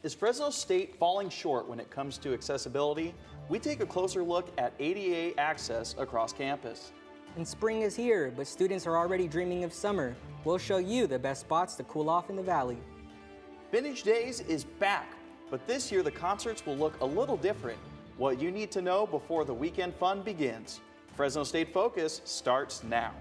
Is Fresno State falling short when it comes to accessibility? We take a closer look at ADA access across campus. And spring is here, but students are already dreaming of summer. We'll show you the best spots to cool off in the valley. Vintage Days is back, but this year the concerts will look a little different. What you need to know before the weekend fun begins. Fresno State Focus starts now.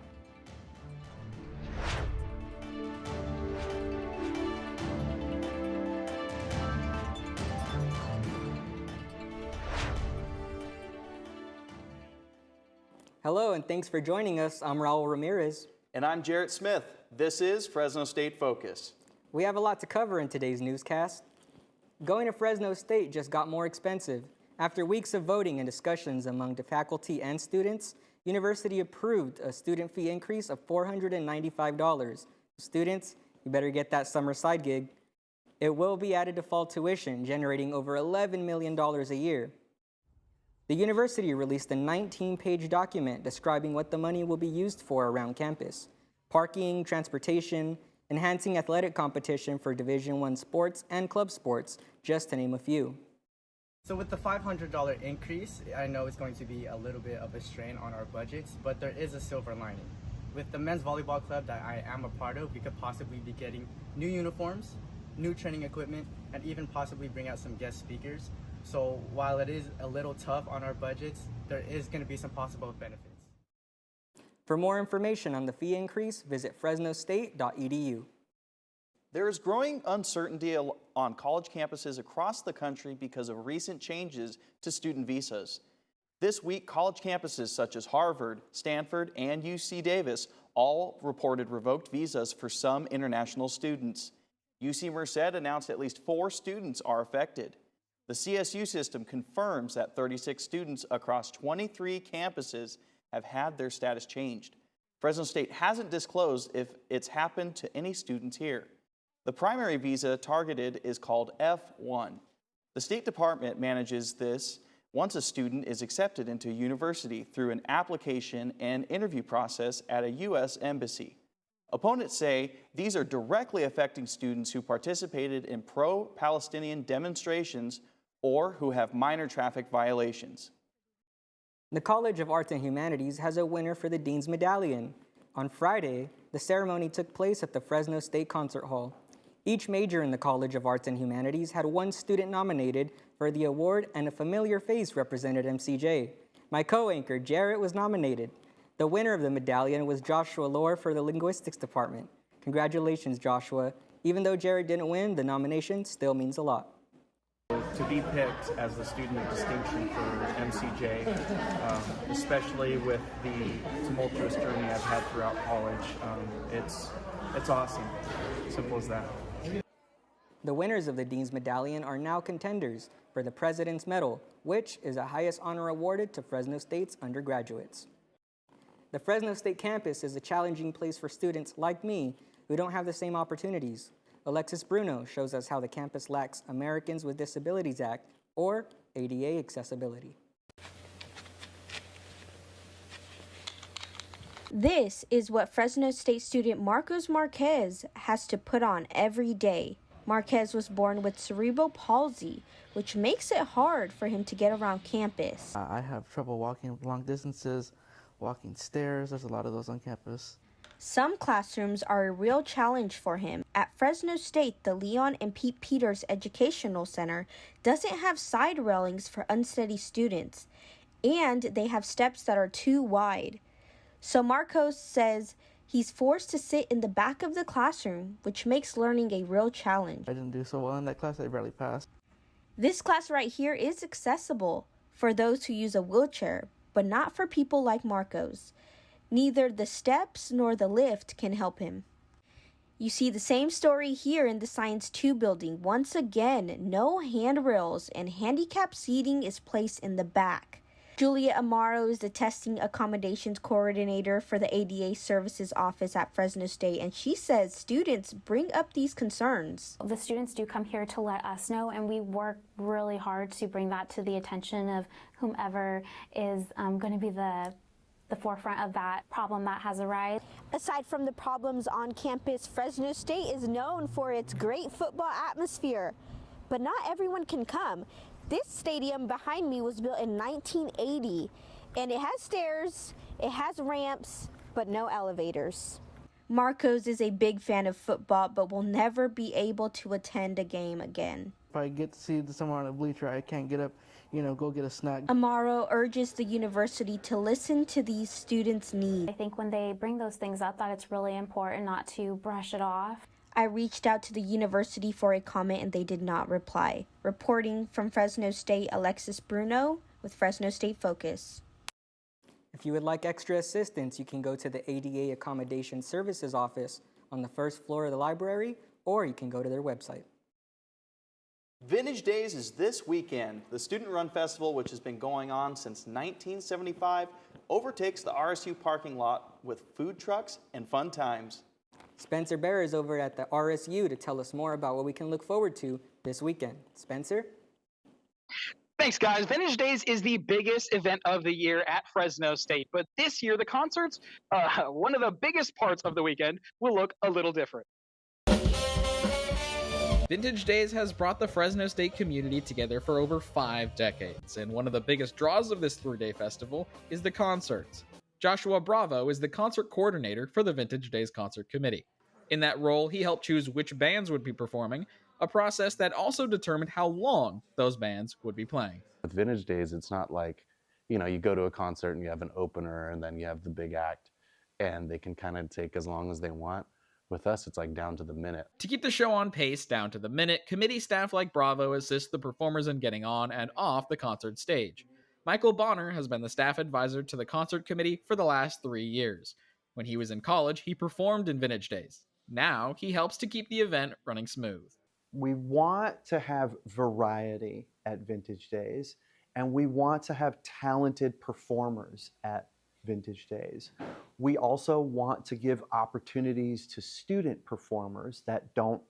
Hello, and thanks for joining us. I'm Raul Ramirez. And I'm Jarrett Smith. This is Fresno State Focus. We have a lot to cover in today's newscast. Going to Fresno State just got more expensive. After weeks of voting and discussions among the faculty and students, university approved a student fee increase of $495. Students, you better get that summer side gig. It will be added to fall tuition, generating over $11 million a year. The university released a 19-page document describing what the money will be used for around campus: parking, transportation, enhancing athletic competition for Division I sports and club sports, just to name a few. So with the $500 increase, I know it's going to be a little bit of a strain on our budgets, but there is a silver lining. With the men's volleyball club that I am a part of, we could possibly be getting new uniforms, new training equipment, and even possibly bring out some guest speakers. So while it is a little tough on our budgets, there is going to be some possible benefits. For more information on the fee increase, visit fresnostate.edu. There is growing uncertainty on college campuses across the country because of recent changes to student visas. This week, college campuses such as Harvard, Stanford, and UC Davis all reported revoked visas for some international students. UC Merced announced at least 4 students are affected. The CSU system confirms that 36 students across 23 campuses have had their status changed. Fresno State hasn't disclosed if it's happened to any students here. The primary visa targeted is called F1. The State Department manages this once a student is accepted into a university through an application and interview process at a U.S. embassy. Opponents say these are directly affecting students who participated in pro-Palestinian demonstrations or who have minor traffic violations. The College of Arts and Humanities has a winner for the Dean's Medallion. On Friday, the ceremony took place at the Fresno State Concert Hall. Each major in the College of Arts and Humanities had one student nominated for the award, and a familiar face represented MCJ. My co-anchor, Jarrett, was nominated. The winner of the medallion was Joshua Lohr for the Linguistics Department. Congratulations, Joshua. Even though Jarrett didn't win, the nomination still means a lot. To be picked as the student of distinction for MCJ, especially with the tumultuous journey I've had throughout college, it's awesome. Simple as that. The winners of the Dean's Medallion are now contenders for the President's Medal, which is the highest honor awarded to Fresno State's undergraduates. The Fresno State campus is a challenging place for students like me who don't have the same opportunities. Alexis Bruno shows us how the campus lacks Americans with Disabilities Act, or ADA accessibility. This is what Fresno State student Marcos Marquez has to put on every day. Marquez was born with cerebral palsy, which makes it hard for him to get around campus. I have trouble walking long distances, walking stairs. There's a lot of those on campus. Some classrooms are a real challenge for him. At Fresno State, the Leon and Pete Peters Educational Center doesn't have side railings for unsteady students, and they have steps that are too wide. So Marcos says he's forced to sit in the back of the classroom, which makes learning a real challenge. I didn't do so well in that class. I barely passed. This class right here is accessible for those who use a wheelchair, but not for people like Marcos. Neither the steps nor the lift can help him. You see the same story here in the Science 2 building. Once again, no handrails and handicap seating is placed in the back. Julia Amaro is the testing accommodations coordinator for the ADA Services Office at Fresno State, and she says students bring up these concerns. The students do come here to let us know, and we work really hard to bring that to the attention of whomever is going to be the forefront of that problem that has arisen. Aside from the problems on campus, Fresno State is known for its great football atmosphere. but not everyone can come. This stadium behind me was built in 1980, and it has stairs, it has ramps, but no elevators. Marcos is a big fan of football, but will never be able to attend a game again. If I get to see someone on a bleacher, I can't get up, go get a snack. Amaro urges the university to listen to these students' needs. I think when they bring those things up, that it's really important not to brush it off. I reached out to the university for a comment and they did not reply. Reporting from Fresno State, Alexis Bruno with Fresno State Focus. If you would like extra assistance, you can go to the ADA Accommodation Services office on the first floor of the library, or you can go to their website. Vintage Days is this weekend. The Student Run Festival, which has been going on since 1975, overtakes the RSU parking lot with food trucks and fun times. Spencer Bear is over at the RSU to tell us more about what we can look forward to this weekend. Spencer? Thanks, guys. Vintage Days is the biggest event of the year at Fresno State, but this year the concerts, one of the biggest parts of the weekend, will look a little different. Vintage Days has brought the Fresno State community together for over 5 decades, and one of the biggest draws of this 3-day festival is the concerts. Joshua Bravo is the concert coordinator for the Vintage Days Concert Committee. In that role, he helped choose which bands would be performing, a process that also determined how long those bands would be playing. With Vintage Days, it's not like, you go to a concert and you have an opener and then you have the big act, and they can kind of take as long as they want. With us, it's like down to the minute. To keep the show on pace down to the minute, committee staff like Bravo assist the performers in getting on and off the concert stage. Michael Bonner has been the staff advisor to the concert committee for the last 3 years. When he was in college, he performed in Vintage Days. Now, he helps to keep the event running smooth. We want to have variety at Vintage Days, and we want to have talented performers at Vintage Days. We also want to give opportunities to student performers that don't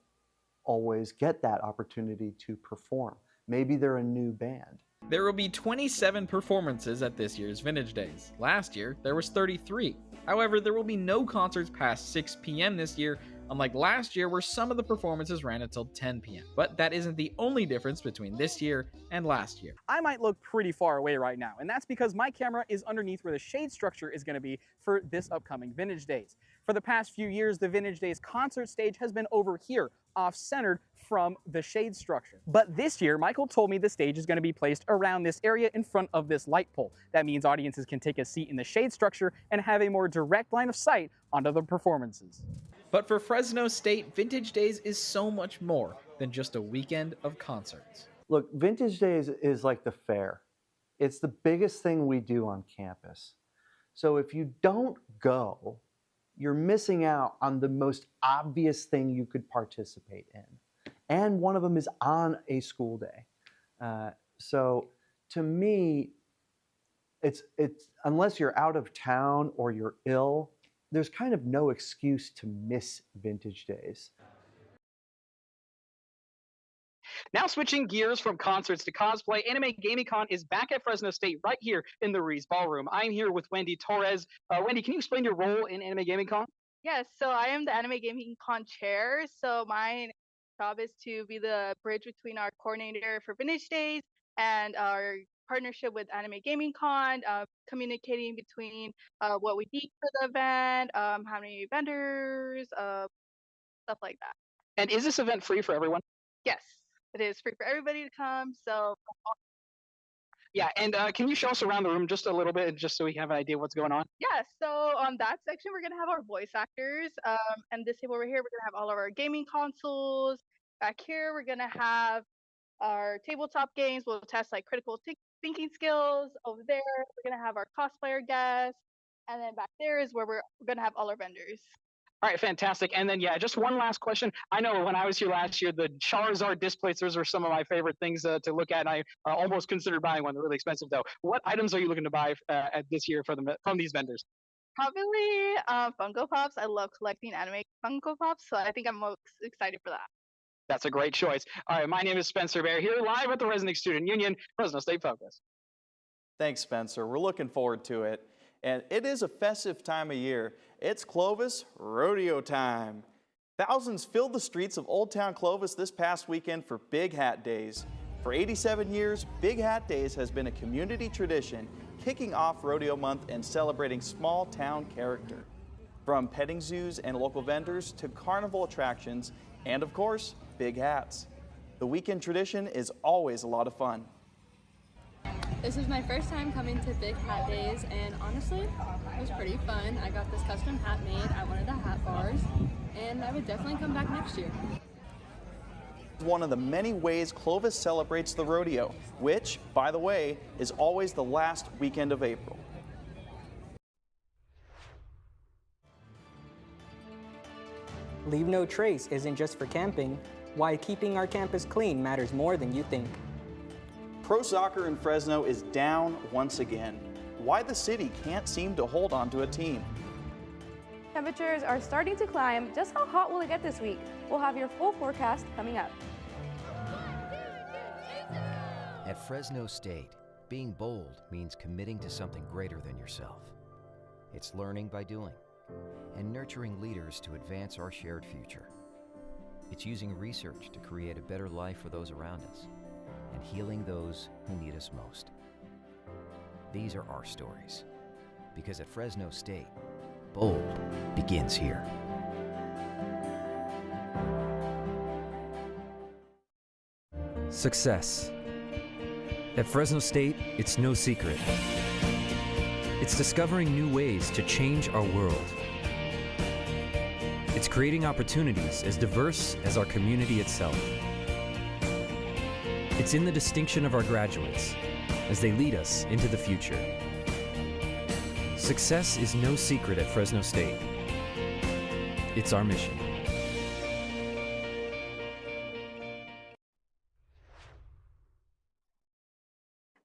always get that opportunity to perform. Maybe they're a new band. There will be 27 performances at this year's Vintage Days. Last year, there was 33. However, there will be no concerts past 6 p.m. this year, unlike last year where some of the performances ran until 10 p.m. But that isn't the only difference between this year and last year. I might look pretty far away right now, and that's because my camera is underneath where the shade structure is going to be for this upcoming Vintage Days. For the past few years, the Vintage Days concert stage has been over here, off-centered from the shade structure. But this year, Michael told me the stage is going to be placed around this area in front of this light pole. That means audiences can take a seat in the shade structure and have a more direct line of sight onto the performances. But for Fresno State, Vintage Days is so much more than just a weekend of concerts. Look, Vintage Days is like the fair. It's the biggest thing we do on campus. So if you don't go, you're missing out on the most obvious thing you could participate in. And one of them is on a school day. So to me, it's unless you're out of town or you're ill, there's kind of no excuse to miss Vintage Days. Now switching gears from concerts to cosplay, Anime Gaming Con is back at Fresno State right here in the Reese Ballroom. I'm here with Wendy Torres. Wendy, can you explain your role in Anime Gaming Con? Yes, so I am the Anime Gaming Con chair. So my job is to be the bridge between our coordinator for Vintage Days and our partnership with Anime Gaming Con, communicating between what we need for the event, how many vendors, stuff like that. And is this event free for everyone? Yes, it is free for everybody to come. So yeah, and can you show us around the room just a little bit, just so we have an idea what's going on? yeah, so on that section, we're gonna have our voice actors, and this table over here, we're gonna have all of our gaming consoles. Back here, we're gonna have our tabletop games. We'll test like critical thinking skills. Over there, we're gonna have our cosplayer guests, and then back there is where we're gonna have all our vendors. All right, fantastic. And then, yeah, just one last question. I know when I was here last year, the Charizard displacers are some of my favorite things to look at. And I almost considered buying one. They're really expensive, though. What items are you looking to buy at this year from these vendors? Probably Funko Pops. I love collecting anime Funko Pops, so I think I'm most excited for that. That's a great choice. All right, my name is Spencer Bear here live at the Resnick Student Union, Fresno State Focus. Thanks, Spencer. We're looking forward to it. And it is a festive time of year. It's Clovis rodeo time. Thousands filled the streets of Old Town Clovis this past weekend for Big Hat Days. For 87 years, Big Hat Days has been a community tradition, kicking off Rodeo Month and celebrating small town character. From petting zoos and local vendors to carnival attractions, and of course, big hats. The weekend tradition is always a lot of fun. This is my first time coming to Big Hat Days, and honestly, it was pretty fun. I got this custom hat made at one of the hat bars, and I would definitely come back next year. One of the many ways Clovis celebrates the rodeo, which, by the way, is always the last weekend of April. Leave no trace isn't just for camping. Why keeping our campus clean matters more than you think. Pro soccer in Fresno is down once again. Why the city can't seem to hold on to a team. Temperatures are starting to climb. Just how hot will it get this week? We'll have your full forecast coming up. At Fresno State, being bold means committing to something greater than yourself. It's learning by doing and nurturing leaders to advance our shared future. It's using research to create a better life for those around us and healing those who need us most. These are our stories, because at Fresno State, bold begins here. Success. At Fresno State, it's no secret. It's discovering new ways to change our world. It's creating opportunities as diverse as our community itself. It's in the distinction of our graduates as they lead us into the future. Success is no secret at Fresno State. It's our mission.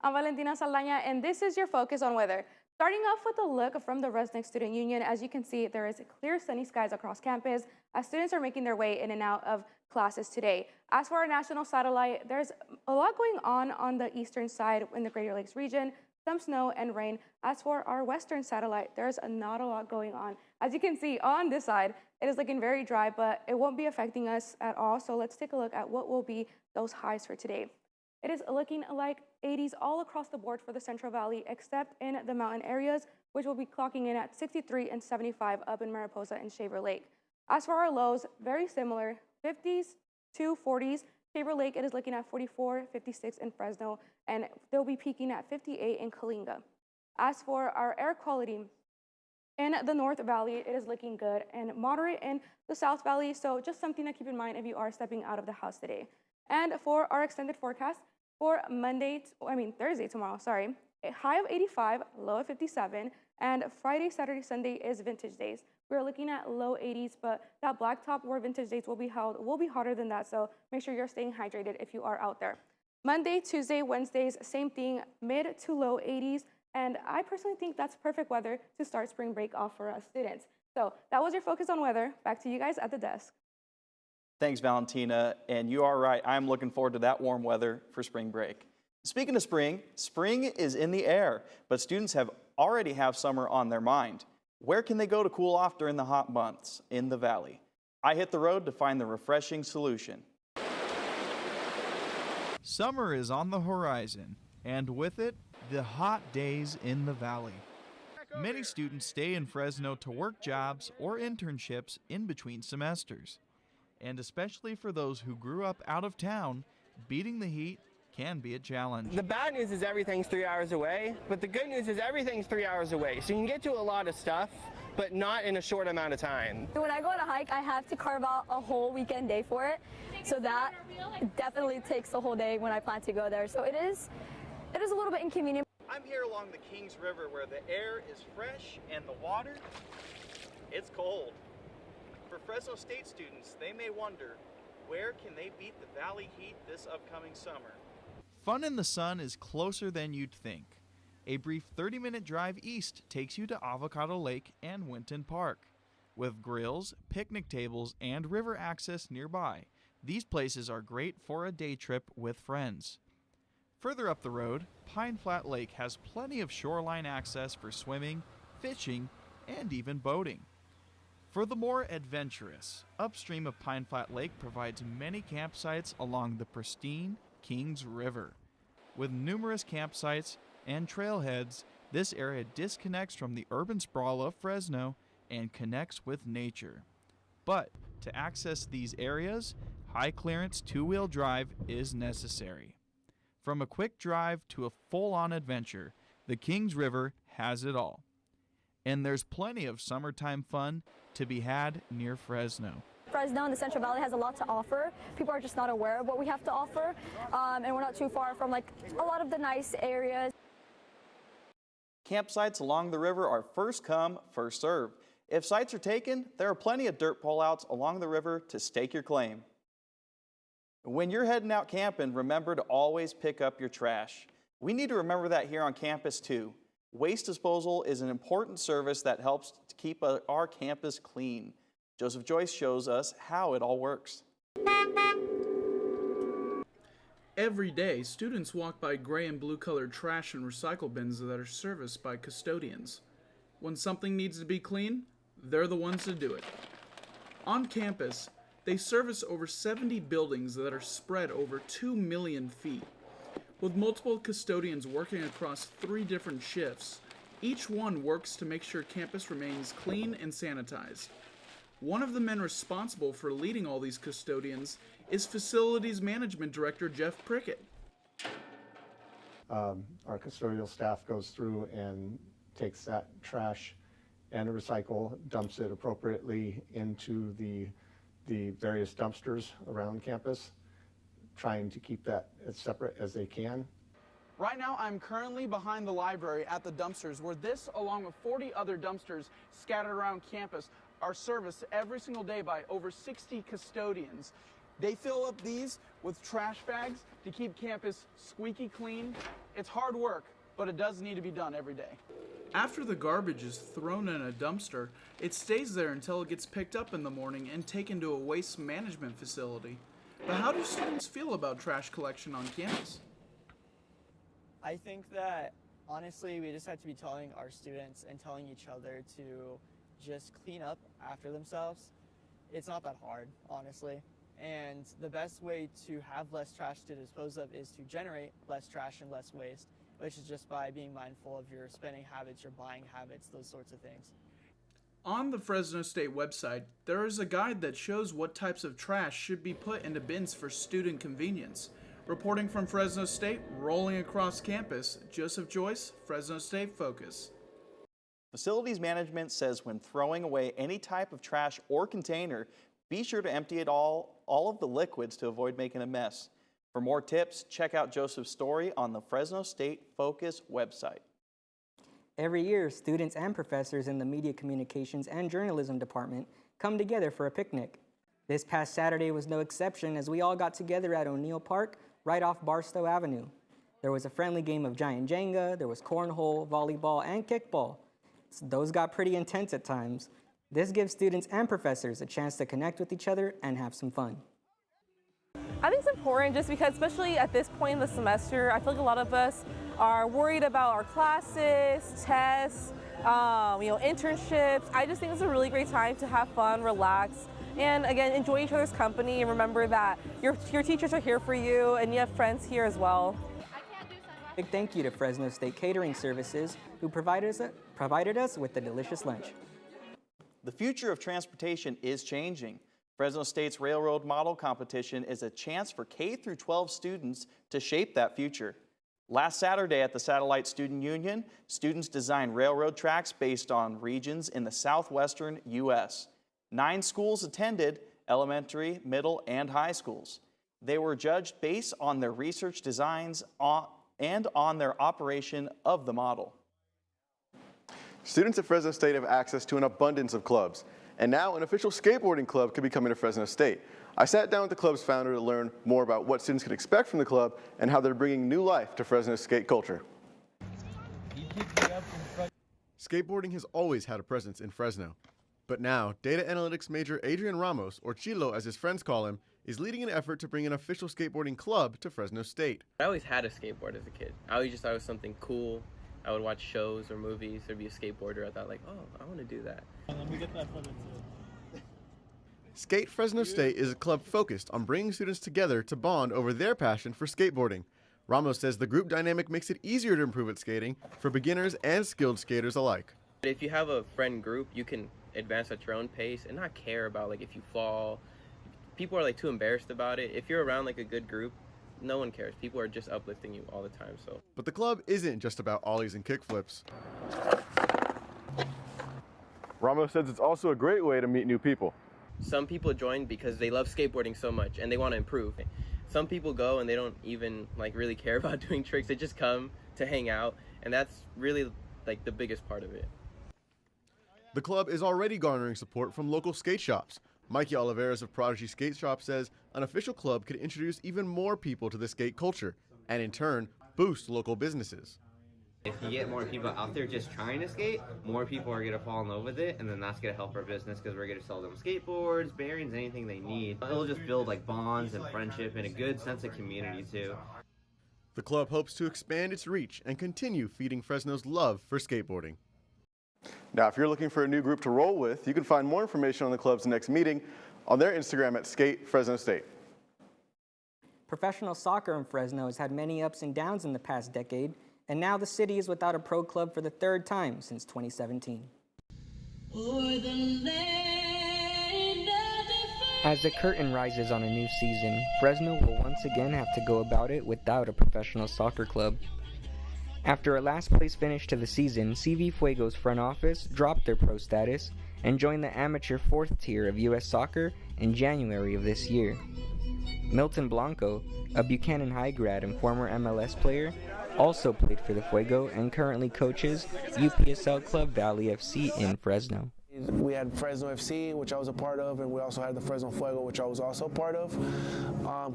I'm Valentina Saldaña, and this is your Focus on Weather. Starting off with a look from the Resnick Student Union, as you can see, there is clear sunny skies across campus as students are making their way in and out of classes today. As for our national satellite, there's a lot going on the eastern side in the Greater Lakes region, some snow and rain. As for our western satellite, there's not a lot going on. As you can see on this side, it is looking very dry, but it won't be affecting us at all. So let's take a look at what will be those highs for today. It is looking like 80s all across the board for the Central Valley, except in the mountain areas, which will be clocking in at 63 and 75 up in Mariposa and Shaver Lake. As for our lows, very similar, 50s to 40s. Shaver Lake, it is looking at 44, 56 in Fresno, and they'll be peaking at 58 in Coalinga. As for our air quality, in the North Valley, it is looking good and moderate in the South Valley, so just something to keep in mind if you are stepping out of the house today. And for our extended forecast, for Thursday, tomorrow, a high of 85, low of 57, and Friday, Saturday, Sunday is vintage days. We're looking at low 80s, but that blacktop where vintage days will be held will be hotter than that, so make sure you're staying hydrated if you are out there. Monday, Tuesday, Wednesdays, same thing, mid to low 80s, and I personally think that's perfect weather to start spring break off for us students. So that was your Focus on Weather. Back to you guys at the desk. Thanks, Valentina, and you are right. I'm looking forward to that warm weather for spring break. Speaking of spring, spring is in the air, but students already have summer on their mind. Where can they go to cool off during the hot months in the valley? I hit the road to find the refreshing solution. Summer is on the horizon, and with it, the hot days in the valley. Many students stay in Fresno to work jobs or internships in between semesters. And especially for those who grew up out of town, beating the heat can be a challenge. The bad news is everything's 3 hours away, but the good news is everything's 3 hours away. So you can get to a lot of stuff, but not in a short amount of time. When I go on a hike, I have to carve out a whole weekend day for it. So that definitely takes the whole day when I plan to go there. So it is a little bit inconvenient. I'm here along the Kings River where the air is fresh and the water, it's cold. For Fresno State students, they may wonder, where can they beat the valley heat this upcoming summer? Fun in the sun is closer than you'd think. A brief 30-minute drive east takes you to Avocado Lake and Winton Park. With grills, picnic tables, and river access nearby, these places are great for a day trip with friends. Further up the road, Pine Flat Lake has plenty of shoreline access for swimming, fishing, and even boating. For the more adventurous, upstream of Pine Flat Lake provides many campsites along the pristine Kings River. With numerous campsites and trailheads, this area disconnects from the urban sprawl of Fresno and connects with nature. But to access these areas, high clearance two-wheel drive is necessary. From a quick drive to a full-on adventure, the Kings River has it all. And there's plenty of summertime fun to be had near Fresno. Fresno and the Central Valley has a lot to offer. People are just not aware of what we have to offer, and we're not too far from like a lot of the nice areas. Campsites along the river are first come, first served. If sites are taken, there are plenty of dirt pullouts along the river to stake your claim. When you're heading out camping, remember to always pick up your trash. We need to remember that here on campus too. Waste disposal is an important service that helps to keep our campus clean. Joseph Joyce shows us how it all works. Every day, students walk by gray and blue colored trash and recycle bins that are serviced by custodians. When something needs to be clean, they're the ones to do it. On campus, they service over 70 buildings that are spread over 2 million feet. With multiple custodians working across 3 different shifts, each one works to make sure campus remains clean and sanitized. One of the men responsible for leading all these custodians is Facilities Management Director Jeff Prickett. Our custodial staff goes through and takes that trash and recycle, dumps it appropriately into the various dumpsters around campus, trying to keep that as separate as they can. Right now, I'm currently behind the library at the dumpsters, where this, along with 40 other dumpsters scattered around campus, are serviced every single day by over 60 custodians. They fill up these with trash bags to keep campus squeaky clean. It's hard work, but it does need to be done every day. After the garbage is thrown in a dumpster, it stays there until it gets picked up in the morning and taken to a waste management facility. But how do students feel about trash collection on campus? I think that, honestly, we just have to be telling our students and telling each other to just clean up after themselves. It's not that hard, honestly. And the best way to have less trash to dispose of is to generate less trash and less waste, which is just by being mindful of your spending habits, your buying habits, those sorts of things. On the Fresno State website, there is a guide that shows what types of trash should be put into bins for student convenience. Reporting from Fresno State, rolling across campus, Joseph Joyce, Fresno State Focus. Facilities Management says when throwing away any type of trash or container, be sure to empty it all of the liquids to avoid making a mess. For more tips, check out Joseph's story on the Fresno State Focus website. Every year, students and professors in the Media Communications and Journalism department come together for a picnic. This past Saturday was no exception as we all got together at O'Neill Park, right off Barstow Avenue. There was a friendly game of giant Jenga, there was cornhole, volleyball, and kickball. So those got pretty intense at times. This gives students and professors a chance to connect with each other and have some fun. I think it's important just because, especially at this point in the semester, I feel like a lot of us are worried about our classes, tests, internships. I just think it's a really great time to have fun, relax, and again, enjoy each other's company and remember that your teachers are here for you and you have friends here as well. Big thank you to Fresno State Catering Services, who provided us with the delicious lunch. The future of transportation is changing. Fresno State's Railroad Model Competition is a chance for K-12 students to shape that future. Last Saturday at the Satellite Student Union, students designed railroad tracks based on regions in the southwestern U.S. 9 schools attended, elementary, middle, and high schools. They were judged based on their research designs and on their operation of the model. Students at Fresno State have access to an abundance of clubs, and now an official skateboarding club could be coming to Fresno State. I sat down with the club's founder to learn more about what students can expect from the club and how they're bringing new life to Fresno skate culture. Skateboarding has always had a presence in Fresno, but now data analytics major Adrian Ramos, or Chilo as his friends call him, is leading an effort to bring an official skateboarding club to Fresno State. I always had a skateboard as a kid. I always just thought it was something cool. I would watch shows or movies. There'd be a skateboarder. I thought like, oh, I want to do that. Let me get that photo too. Skate Fresno State is a club focused on bringing students together to bond over their passion for skateboarding. Ramos says the group dynamic makes it easier to improve at skating for beginners and skilled skaters alike. If you have a friend group, you can advance at your own pace and not care about like if you fall. People are like too embarrassed about it. If you're around like a good group, no one cares. People are just uplifting you all the time. So. But the club isn't just about ollies and kickflips. Ramos says it's also a great way to meet new people. Some people join because they love skateboarding so much and they want to improve. Some people go and they don't even like really care about doing tricks. They just come to hang out, and that's really like the biggest part of it. The club is already garnering support from local skate shops. Mikey Oliveras of Prodigy Skate Shop says an official club could introduce even more people to the skate culture and in turn boost local businesses. If you get more people out there just trying to skate, more people are going to fall in love with it, and then that's going to help our business because we're going to sell them skateboards, bearings, anything they need. It'll just build like bonds and friendship and a good sense of community too. The club hopes to expand its reach and continue feeding Fresno's love for skateboarding. Now, if you're looking for a new group to roll with, you can find more information on the club's next meeting on their Instagram at Skate Fresno State. Professional soccer in Fresno has had many ups and downs in the past decade, and now the city is without a pro club for the third time since 2017. As the curtain rises on a new season, Fresno will once again have to go about it without a professional soccer club. After a last place finish to the season, CV Fuego's front office dropped their pro status and joined the amateur fourth tier of U.S. soccer in January of this year. Milton Blanco, a Buchanan High grad and former MLS player, also played for the Fuego and currently coaches UPSL club Valley FC in Fresno. We had Fresno FC, which I was a part of, and we also had the Fresno Fuego, which I was also a part of.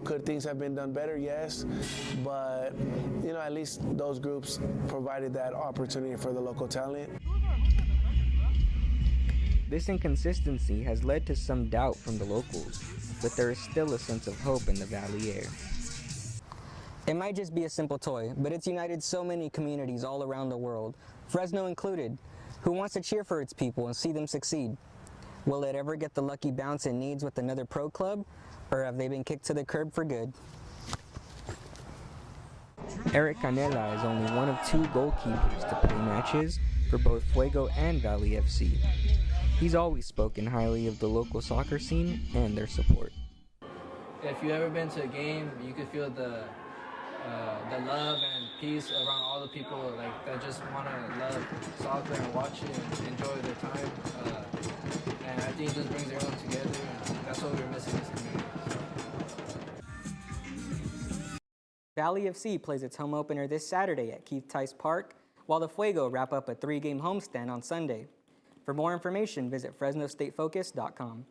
Could things have been done better? Yes, but at least those groups provided that opportunity for the local talent. This inconsistency has led to some doubt from the locals, but there is still a sense of hope in the Valley air. It might just be a simple toy, but it's united so many communities all around the world, Fresno included, who wants to cheer for its people and see them succeed. Will it ever get the lucky bounce it needs with another pro club, or have they been kicked to the curb for good? Eric Canela is only one of two goalkeepers to play matches for both Fuego and Valley FC. He's always spoken highly of the local soccer scene and their support. If you've ever been to a game, you could feel the love and peace around all the people that just want to love soccer and watch it and enjoy their time. And I think it just brings everyone together, and that's what we're missing in this community. Valley FC plays its home opener this Saturday at Keith Tice Park, while the Fuego wrap up a 3-game homestand on Sunday. For more information, visit FresnoStateFocus.com.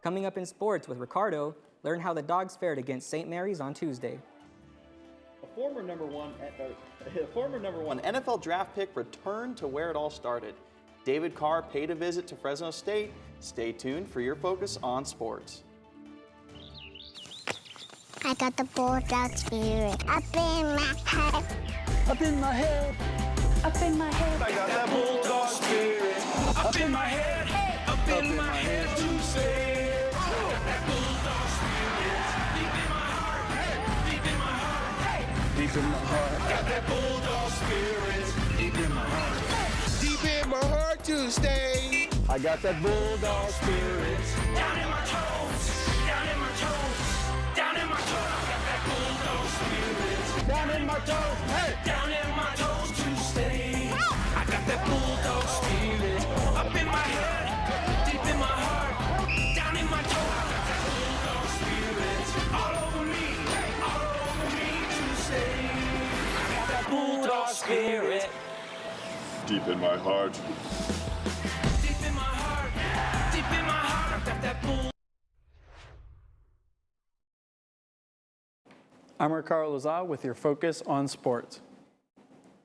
Coming up in sports with Ricardo, learn how the Dogs fared against St. Mary's on Tuesday. A former number one NFL draft pick returned to where it all started. David Carr paid a visit to Fresno State. Stay tuned for your focus on sports. I got the bulldog spirit up in my head. Up in my head. Up in my head. I got that bulldog spirit up in my head. Up in my head to say. Deep in my heart. Got that bulldog spirit deep in my heart. Deep in my heart to stay. I got that bulldog spirit. Down in my toes. Down in my toes. Down in my toes. I got that bulldog spirit. Down in my toes. Hey. Down in my toes to stay. I got that bulldog spirit. Up in my head. Deep in my heart. Down in my toes. I got that bulldog spirit. All over me. All over me to stay. I got that bulldog spirit. Deep in my heart. Deep in my heart. Deep in my heart. I got that bull. I'm Ricardo Lazar with your focus on sports.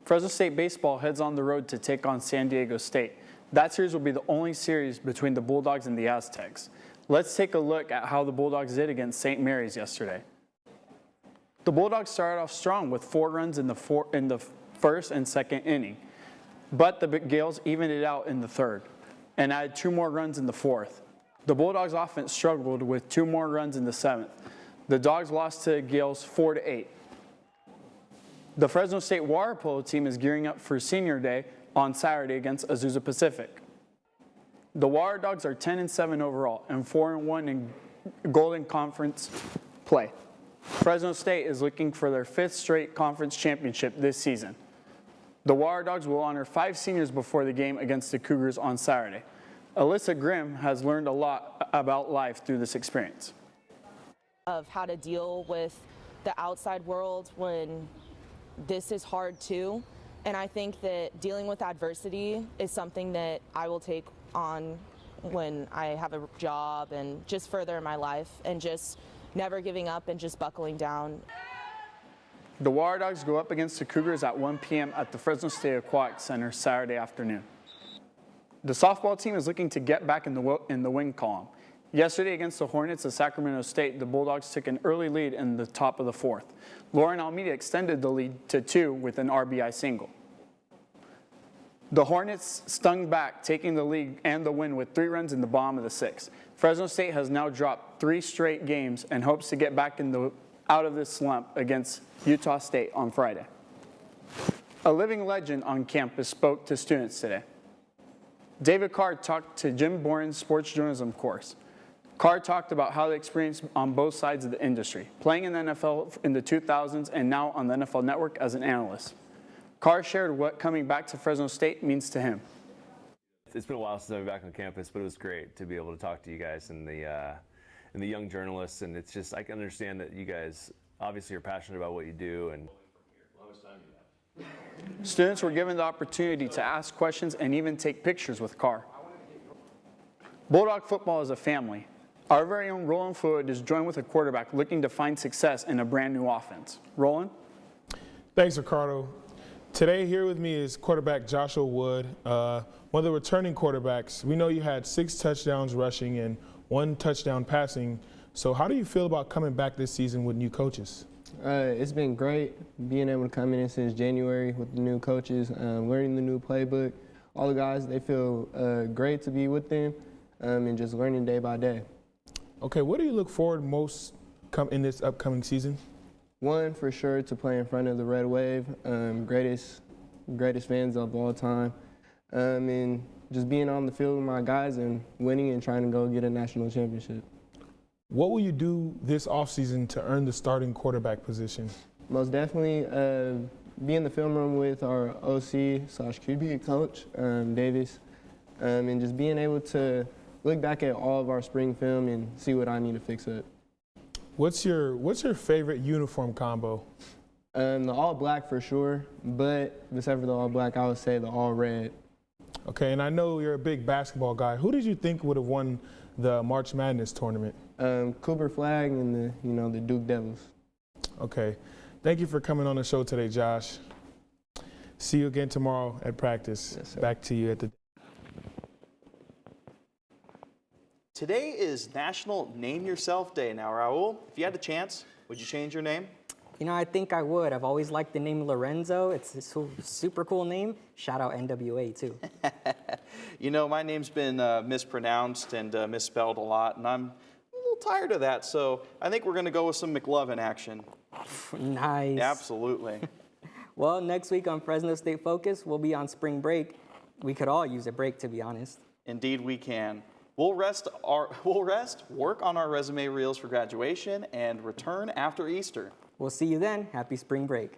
Fresno State baseball heads on the road to take on San Diego State. That series will be the only series between the Bulldogs and the Aztecs. Let's take a look at how the Bulldogs did against St. Mary's yesterday. The Bulldogs started off strong with 4 runs in the first and second inning. but the Gales evened it out in the third and added 2 more runs in the fourth. The Bulldogs offense struggled with 2 more runs in the seventh. The Dogs lost to the Gales 4-8. The Fresno State water polo team is gearing up for senior day on Saturday against Azusa Pacific. The Water Dogs are 10-7 overall and 4-1 in Golden Conference play. Fresno State is looking for their 5th straight conference championship this season. The Water Dogs will honor 5 seniors before the game against the Cougars on Saturday. Alyssa Grimm has learned a lot about life through this experience. Of how to deal with the outside world when this is hard too. And I think that dealing with adversity is something that I will take on when I have a job and just further in my life, and just never giving up and just buckling down. The Water Dogs go up against the Cougars at 1 p.m. at the Fresno State Aquatic Center Saturday afternoon. The softball team is looking to get back in the win column. Yesterday against the Hornets of Sacramento State, the Bulldogs took an early lead in the top of the fourth. Lauren Almeida extended the lead to 2 with an RBI single. The Hornets stung back, taking the lead and the win with 3 runs in the bottom of the 6th. Fresno State has now dropped 3 straight games and hopes to get back out of this slump against Utah State on Friday. A living legend on campus spoke to students today. David Carr talked to Jim Boren's sports journalism course. Carr talked about how the experience on both sides of the industry, playing in the NFL in the 2000s and now on the NFL Network as an analyst. Carr shared what coming back to Fresno State means to him. It's been a while since I've been back on campus, but it was great to be able to talk to you guys and the young journalists. And it's just, I can understand that you guys obviously are passionate about what you do. And students were given the opportunity to ask questions and even take pictures with Carr. Bulldog football is a family. Our very own Roland Fluid is joined with a quarterback looking to find success in a brand new offense. Roland? Thanks, Ricardo. Today here with me is quarterback Joshua Wood, one of the returning quarterbacks. We know you had 6 touchdowns rushing and 1 touchdown passing. So how do you feel about coming back this season with new coaches? It's been great being able to come in since January with the new coaches, learning the new playbook. All the guys, they feel great to be with them and just learning day by day. Okay, what do you look forward most in this upcoming season? One, for sure, to play in front of the Red Wave, greatest fans of all time, and just being on the field with my guys and winning and trying to go get a national championship. What will you do this offseason to earn the starting quarterback position? Most definitely be in the film room with our OC/QB coach, Davis, and just being able to look back at all of our spring film and see what I need to fix up. What's your favorite uniform combo? The all black for sure, but except for the all black, I would say the all red. Okay, and I know you're a big basketball guy. Who did you think would have won the March Madness tournament? Cooper Flag and the Duke Devils. Okay, thank you for coming on the show today, Josh. See you again tomorrow at practice. Yes, sir. Back to you at the. Today is National Name Yourself Day. Now, Raul, if you had the chance, would you change your name? You know, I think I would. I've always liked the name Lorenzo. It's a super cool name. Shout out NWA, too. You know, my name's been mispronounced and misspelled a lot, and I'm a little tired of that, so I think we're going to go with some McLovin action. Nice. Absolutely. Well, next week on Fresno State Focus, we'll be on spring break. We could all use a break, to be honest. Indeed, we can. We'll rest, work on our resume reels for graduation, and return after Easter. We'll see you then. Happy spring break.